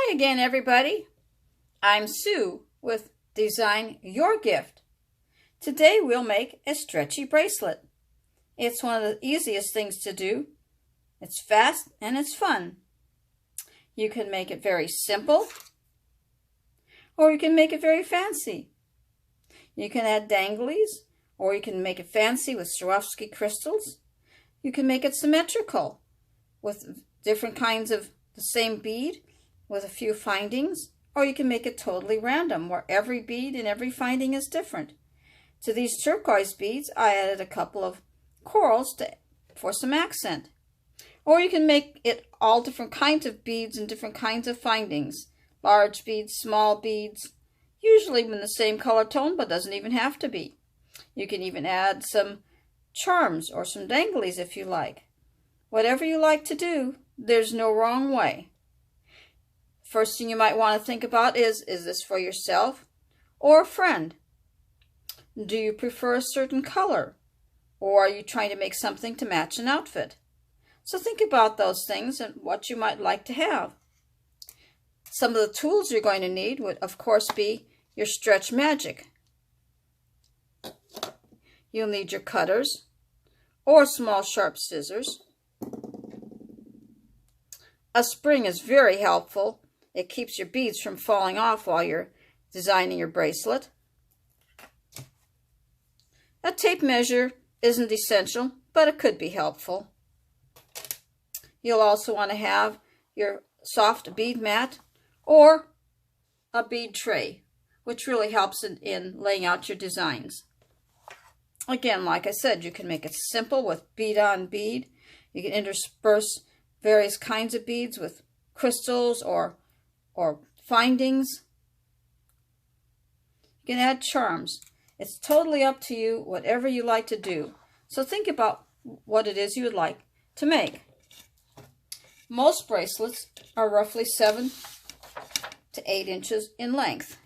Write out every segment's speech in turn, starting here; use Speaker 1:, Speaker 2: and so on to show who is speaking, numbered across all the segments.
Speaker 1: Hi again, everybody. I'm Sue with Design Your Gift. Today we'll make a stretchy bracelet. It's one of the easiest things to do. It's fast and it's fun. You can make it very simple or you can make it very fancy. You can add danglies or you can make it fancy with Swarovski crystals. You can make it symmetrical with different kinds of the same bead with a few findings, or you can make it totally random where every bead and every finding is different. To these turquoise beads, I added a couple of corals for some accent. Or you can make it all different kinds of beads and different kinds of findings. Large beads, small beads, usually in the same color tone, but doesn't even have to be. You can even add some charms or some danglies if you like. Whatever you like to do, there's no wrong way. First thing you might want to think about is this for yourself or a friend? Do you prefer a certain color? Or are you trying to make something to match an outfit? So think about those things and what you might like to have. Some of the tools you're going to need would, of course, be your stretch magic. You'll need your cutters or small sharp scissors. A spring is very helpful. It keeps your beads from falling off while you're designing your bracelet. A tape measure isn't essential, but it could be helpful. You'll also want to have your soft bead mat or a bead tray, which really helps in laying out your designs. Again, like I said, you can make it simple with bead on bead. You can intersperse various kinds of beads with crystals or findings. You can add charms. It's totally up to you, whatever you like to do. So think about what it is you would like to make. Most bracelets are roughly 7 to 8 inches in length.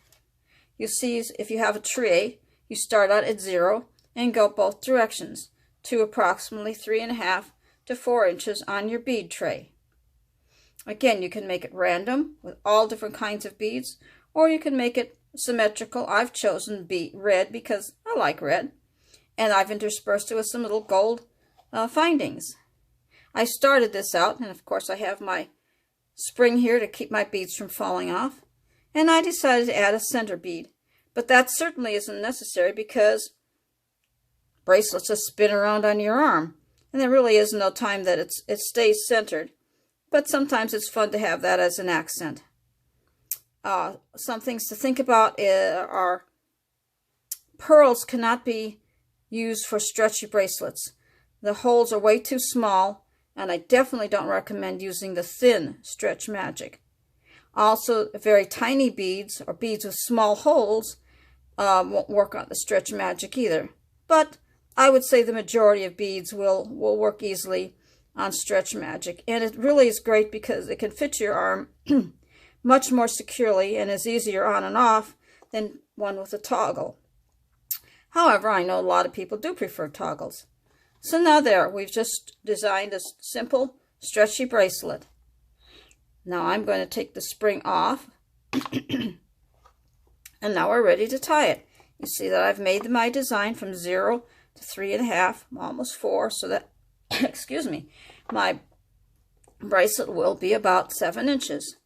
Speaker 1: You see, if you have a tray, you start out at 0 and go both directions to approximately 3.5 to 4 inches on your bead tray. Again, you can make it random with all different kinds of beads, or you can make it symmetrical. I've chosen red because I like red, and I've interspersed it with some little gold findings. I started this out, and of course I have my spring here to keep my beads from falling off, and I decided to add a center bead. But that certainly isn't necessary because bracelets just spin around on your arm, and there really is no time that it stays centered. But sometimes it's fun to have that as an accent. Some things to think about are pearls cannot be used for stretchy bracelets. The holes are way too small, and I definitely don't recommend using the thin stretch magic. Also, very tiny beads or beads with small holes won't work on the stretch magic either. But I would say the majority of beads will work easily on stretch magic, and it really is great because it can fit your arm much more securely and is easier on and off than one with a toggle. However, I know a lot of people do prefer toggles. So now we've just designed a simple stretchy bracelet. Now I'm going to take the spring off and now we're ready to tie it. You see that I've made my design from 0 to 3.5, almost 4, so that excuse me, my bracelet will be about 7 inches.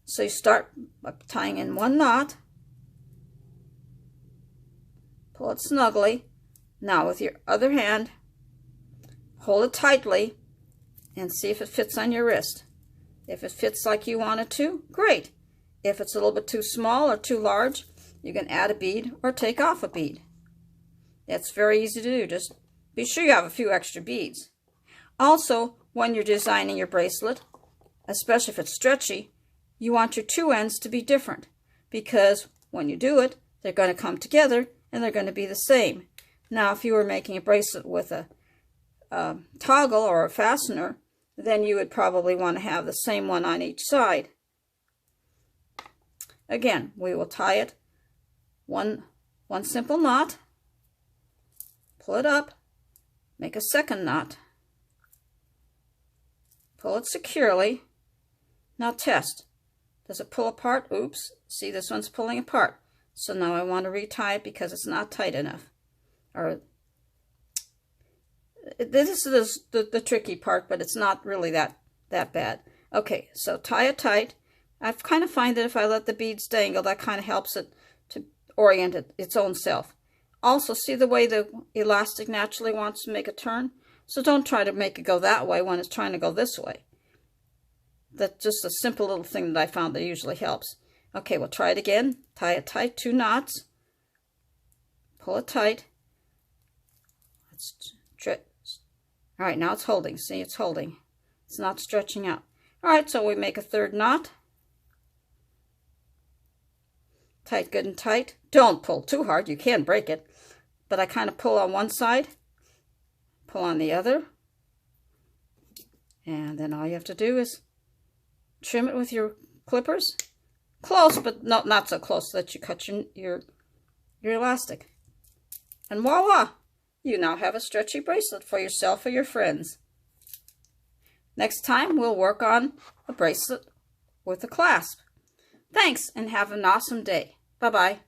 Speaker 1: So you start by tying in one knot, pull it snugly. Now with your other hand, hold it tightly and see if it fits on your wrist. If it fits like you want it to, great. If it's a little bit too small or too large, you can add a bead or take off a bead. It's very easy to do. Just be sure you have a few extra beads. Also, when you're designing your bracelet, especially if it's stretchy, you want your two ends to be different because when you do it, they're going to come together and they're going to be the same. Now, if you were making a bracelet with a toggle or a fastener, then you would probably want to have the same one on each side. Again, we will tie it one simple knot, pull it up, make a second knot, pull it securely, Now test. Does it pull apart? Oops. See, this one's pulling apart. So now I want to retie it because it's not tight enough. Or this is the tricky part, but it's not really that bad. Okay, so tie it tight. I kind of find that if I let the beads dangle, that kind of helps it to orient its own self. Also, see the way the elastic naturally wants to make a turn? So don't try to make it go that way when it's trying to go this way. That's just a simple little thing that I found that usually helps. Okay, we'll try it again. Tie it tight, 2 knots. Pull it tight. All right, now it's holding. See, it's holding. It's not stretching out. All right, so we make a 3rd knot. Tight, good and tight. Don't pull too hard. You can break it. But I kind of pull on one side, pull on the other. And then all you have to do is trim it with your clippers. Close, but not so close that you cut your elastic. And voila! You now have a stretchy bracelet for yourself or your friends. Next time, we'll work on a bracelet with a clasp. Thanks, and have an awesome day. Bye-bye.